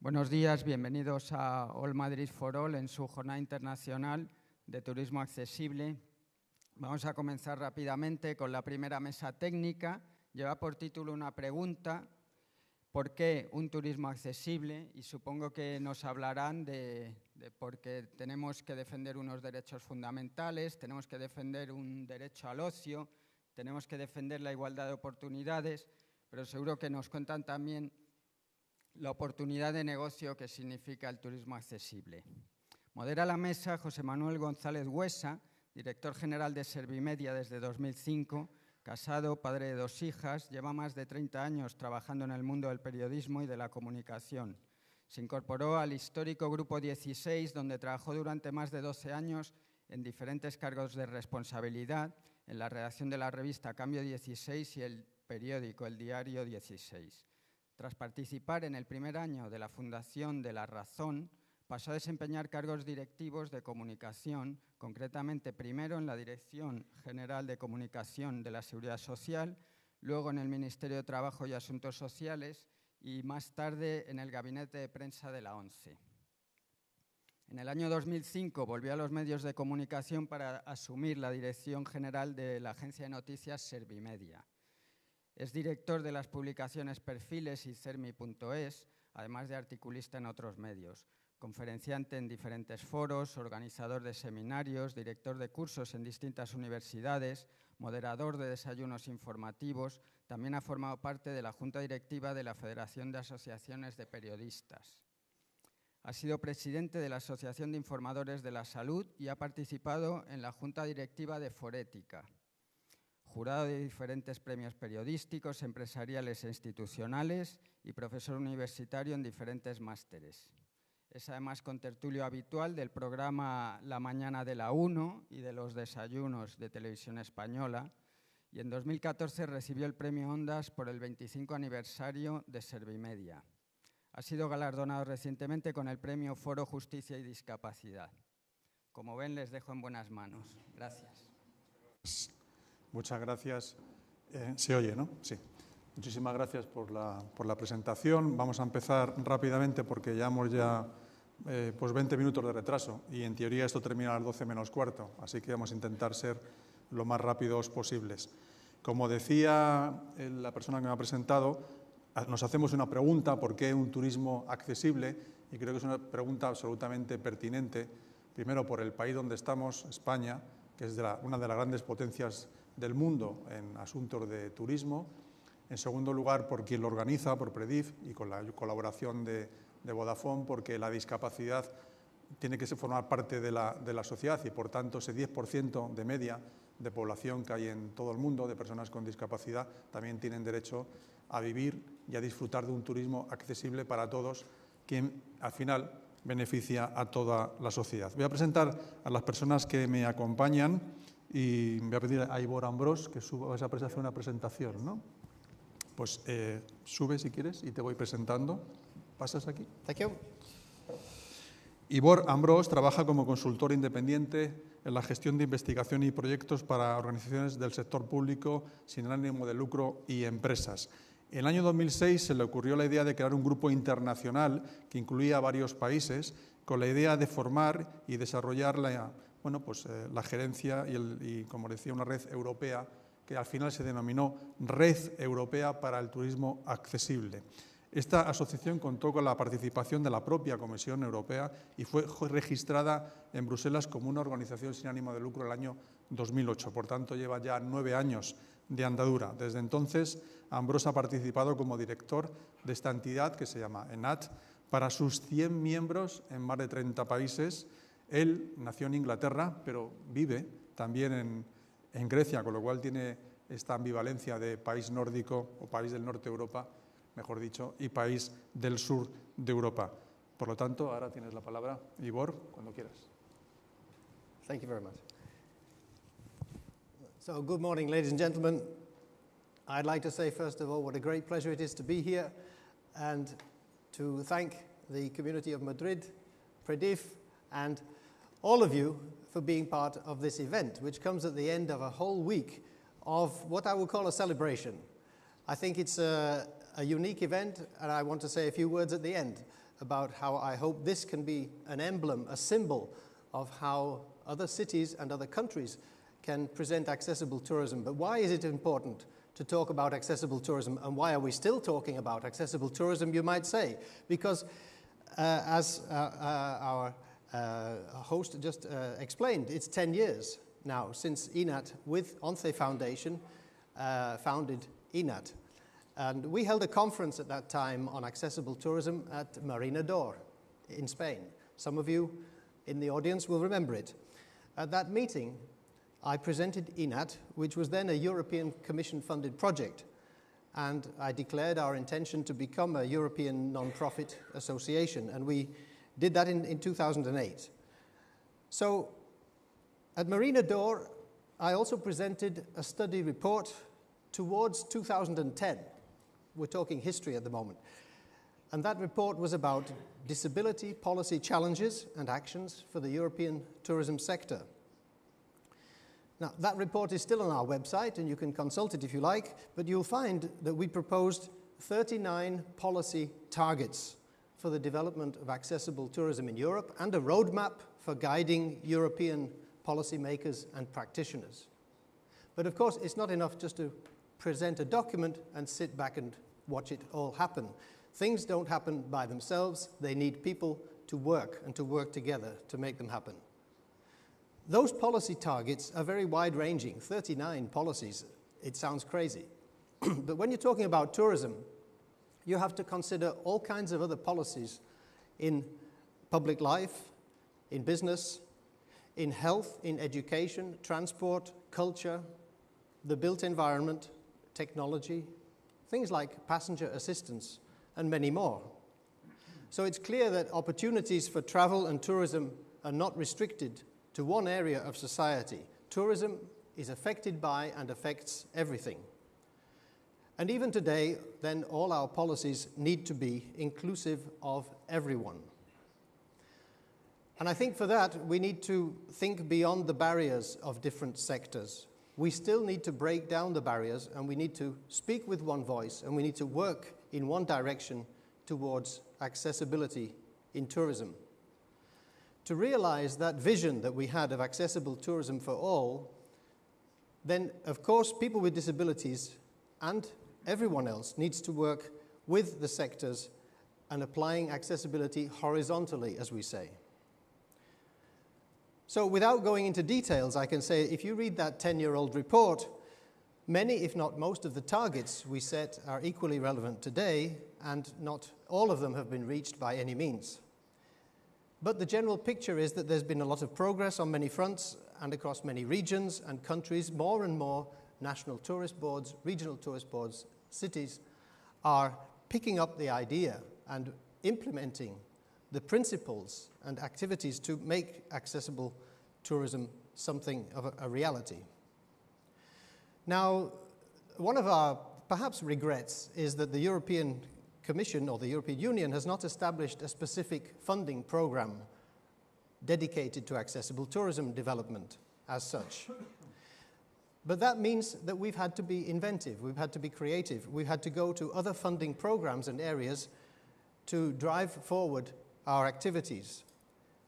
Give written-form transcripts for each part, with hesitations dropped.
Buenos días, bienvenidos a All Madrid for All en su Jornada Internacional de Turismo Accesible. Vamos a comenzar rápidamente con la primera mesa técnica. Lleva por título una pregunta: ¿por qué un turismo accesible? Y supongo que nos hablarán de por qué tenemos que defender unos derechos fundamentales, tenemos que defender un derecho al ocio, tenemos que defender la igualdad de oportunidades, pero seguro que nos cuentan también la oportunidad de negocio que significa el turismo accesible. Modera la mesa José Manuel González Huesa, director general de Servimedia desde 2005, casado, padre de 2 hijas, lleva más de 30 años trabajando en el mundo del periodismo y de la comunicación. Se incorporó al histórico Grupo 16, donde trabajó durante más de 12 años en diferentes cargos de responsabilidad, en la redacción de la revista Cambio 16 y el periódico El Diario 16. Tras participar en el primer año de la Fundación de la Razón, pasó a desempeñar cargos directivos de comunicación, concretamente primero en la Dirección General de Comunicación de la Seguridad Social, luego en el Ministerio de Trabajo y Asuntos Sociales y más tarde en el Gabinete de Prensa de la ONCE. En el año 2005 volvió a los medios de comunicación para asumir la Dirección General de la agencia de noticias Servimedia. Es director de las publicaciones Perfiles y Cermi.es, además de articulista en otros medios, conferenciante en diferentes foros, organizador de seminarios, director de cursos en distintas universidades, moderador de desayunos informativos. También ha formado parte de la Junta Directiva de la Federación de Asociaciones de Periodistas. Ha sido presidente de la Asociación de Informadores de la Salud y ha participado en la Junta Directiva de Forética. Jurado de diferentes premios periodísticos, empresariales e institucionales y profesor universitario en diferentes másteres. Es además contertulio habitual del programa La Mañana de la 1 y de los desayunos de Televisión Española, y en 2014 recibió el premio Ondas por el 25 aniversario de Servimedia. Ha sido galardonado recientemente con el premio Foro Justicia y Discapacidad. Como ven, les dejo en buenas manos. Gracias. Muchas gracias. ¿Se oye, no? Sí. Muchísimas gracias por la presentación. Vamos a empezar rápidamente porque llevamos ya pues 20 minutos de retraso y en teoría esto termina a las 12 menos cuarto, así que vamos a intentar ser lo más rápidos posibles. Como decía la persona que me ha presentado, nos hacemos una pregunta: ¿por qué un turismo accesible? Y creo que es una pregunta absolutamente pertinente, primero por el país donde estamos, España, que es una de las grandes potencias del mundo en asuntos de turismo. En segundo lugar, por quien lo organiza, por PREDIF, y con la colaboración de Vodafone, porque la discapacidad tiene que formar parte de la sociedad y, por tanto, ese 10% de media de población que hay en todo el mundo, de personas con discapacidad, también tienen derecho a vivir y a disfrutar de un turismo accesible para todos, quien al final beneficia a toda la sociedad. Voy a presentar a las personas que me acompañan y voy a pedir a Ivor Ambrose que suba a hacer una presentación, ¿no? Pues sube si quieres y te voy presentando. ¿Pasas aquí? Thank you. Ivor Ambrose trabaja como consultor independiente en la gestión de investigación y proyectos para organizaciones del sector público sin ánimo de lucro y empresas. En el año 2006 se le ocurrió la idea de crear un grupo internacional que incluía a varios países con la idea de formar y desarrollar la gerencia y, como decía, una red europea que al final se denominó Red Europea para el Turismo Accesible. Esta asociación contó con la participación de la propia Comisión Europea y fue registrada en Bruselas como una organización sin ánimo de lucro el año 2008. Por tanto, lleva ya 9 años de andadura. Desde entonces, Ambrose ha participado como director de esta entidad que se llama ENAT para sus 100 miembros en más de 30 países. Él nació en Inglaterra, pero vive también en Grecia, con lo cual tiene esta ambivalencia de país nórdico o país del norte de Europa, mejor dicho, y país del sur de Europa. Por lo tanto, ahora tienes la palabra, Ivor, cuando quieras. Thank you very much. So, good morning, ladies and gentlemen. I'd like to say, first of all, what a great pleasure it is to be here and to thank the community of Madrid, PREDIF, and all of you for being part of this event, which comes at the end of a whole week of what I would call a celebration. I think it's a unique event, and I want to say a few words at the end about how I hope this can be an emblem, a symbol of how other cities and other countries can present accessible tourism. But why is it important to talk about accessible tourism, and why are we still talking about accessible tourism, you might say? Because as our host just explained, it's 10 years now since ENAT with ONCE Foundation founded ENAT. And we held a conference at that time on accessible tourism at Moderador in Spain. Some of you in the audience will remember it. At that meeting, I presented ENAT, which was then a European Commission-funded project, and I declared our intention to become a European non-profit association, and we did that in 2008. So at Moderador, I also presented a study report towards 2010. We're talking history at the moment. And that report was about disability policy challenges and actions for the European tourism sector. Now, that report is still on our website, and you can consult it if you like, but you'll find that we proposed 39 policy targets for the development of accessible tourism in Europe and a roadmap for guiding European policymakers and practitioners. But of course, it's not enough just to present a document and sit back and watch it all happen. Things don't happen by themselves. They need people to work and to work together to make them happen. Those policy targets are very wide-ranging, 39 policies. It sounds crazy. But when you're talking about tourism, you have to consider all kinds of other policies in public life, in business, in health, in education, transport, culture, the built environment, technology, things like passenger assistance, and many more. So it's clear that opportunities for travel and tourism are not restricted to one area of society. Tourism is affected by and affects everything. And even today, then, all our policies need to be inclusive of everyone. And I think for that, we need to think beyond the barriers of different sectors. We still need to break down the barriers, and we need to speak with one voice, and we need to work in one direction towards accessibility in tourism. To realize that vision that we had of accessible tourism for all, then, of course, people with disabilities and everyone else needs to work with the sectors and applying accessibility horizontally, as we say. So without going into details, I can say if you read that 10-year-old report, many, if not most, of the targets we set are equally relevant today, and not all of them have been reached by any means. But the general picture is that there's been a lot of progress on many fronts and across many regions and countries. More and more national tourist boards, regional tourist boards, cities are picking up the idea and implementing the principles and activities to make accessible tourism something of a reality. Now, one of our perhaps regrets is that the European Commission or the European Union has not established a specific funding program dedicated to accessible tourism development as such. But that means that we've had to be inventive, we've had to be creative, we've had to go to other funding programs and areas to drive forward our activities.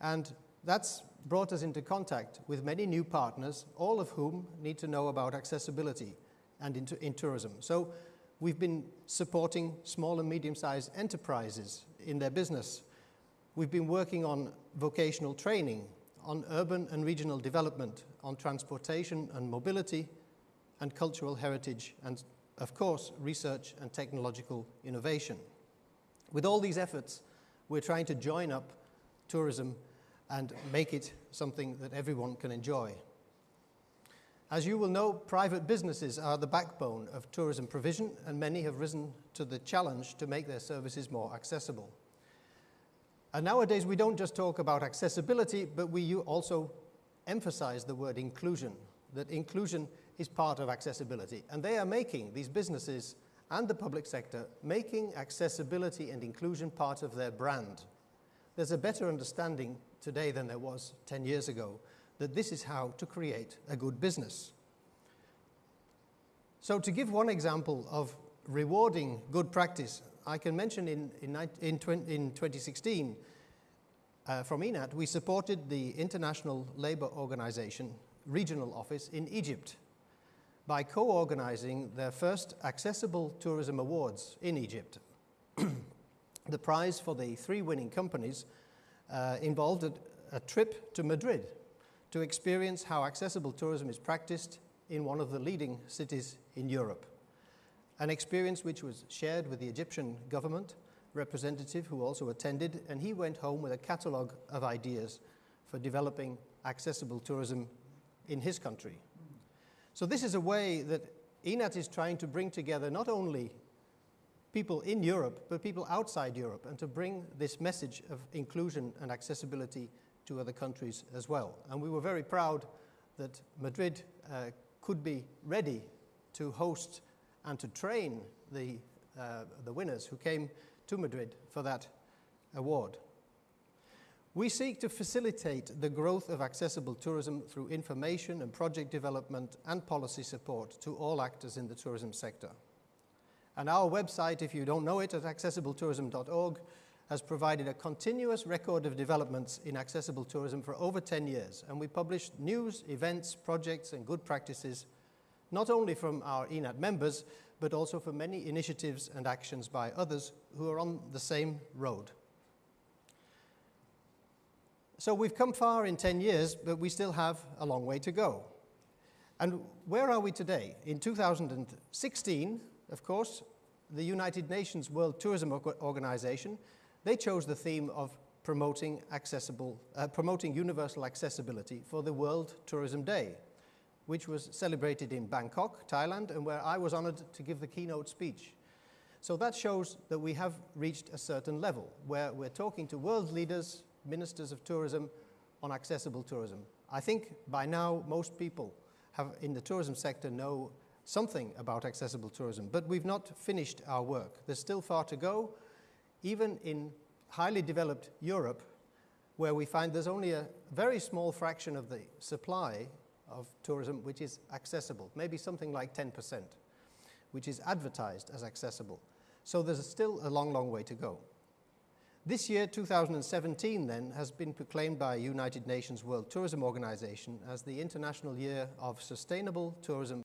And that's brought us into contact with many new partners, all of whom need to know about accessibility and in tourism. So we've been supporting small and medium-sized enterprises in their business. We've been working on vocational training, on urban and regional development, on transportation and mobility, and cultural heritage, and of course, research and technological innovation. With all these efforts, we're trying to join up tourism and make it something that everyone can enjoy. As you will know, private businesses are the backbone of tourism provision, and many have risen to the challenge to make their services more accessible. And nowadays, we don't just talk about accessibility, but we also emphasize the word inclusion, that inclusion is part of accessibility. And they are making, these businesses and the public sector, making accessibility and inclusion part of their brand. There's a better understanding today than there was 10 years ago that this is how to create a good business. So to give one example of rewarding good practice, I can mention in 2016, from ENAT, we supported the International Labour Organization regional office in Egypt by co-organizing their first Accessible Tourism Awards in Egypt. The prize for the 3 winning companies involved a trip to Madrid to experience how accessible tourism is practiced in one of the leading cities in Europe. An experience which was shared with the Egyptian government representative who also attended, and he went home with a catalogue of ideas for developing accessible tourism in his country. So this is a way that ENAT is trying to bring together not only people in Europe, but people outside Europe, and to bring this message of inclusion and accessibility to other countries as well. And we were very proud that Madrid could be ready to host and to train the winners who came to Madrid for that award. We seek to facilitate the growth of accessible tourism through information and project development and policy support to all actors in the tourism sector. And our website, if you don't know it, at accessibletourism.org, has provided a continuous record of developments in accessible tourism for over 10 years. And we publish news, events, projects, and good practices, not only from our ENAT members, but also for many initiatives and actions by others who are on the same road. So we've come far in 10 years, but we still have a long way to go. And where are we today? In 2016, of course, the United Nations World Tourism Organization, they chose the theme of promoting universal accessibility for the World Tourism Day, which was celebrated in Bangkok, Thailand, and where I was honored to give the keynote speech. So that shows that we have reached a certain level where we're talking to world leaders, ministers of tourism, on accessible tourism. I think by now most people in the tourism sector know something about accessible tourism, but we've not finished our work. There's still far to go, even in highly developed Europe, where we find there's only a very small fraction of the supply of tourism which is accessible, maybe something like 10%, which is advertised as accessible. So there's still a long, long way to go. This year, 2017, then, has been proclaimed by United Nations World Tourism Organization as the International Year of Sustainable Tourism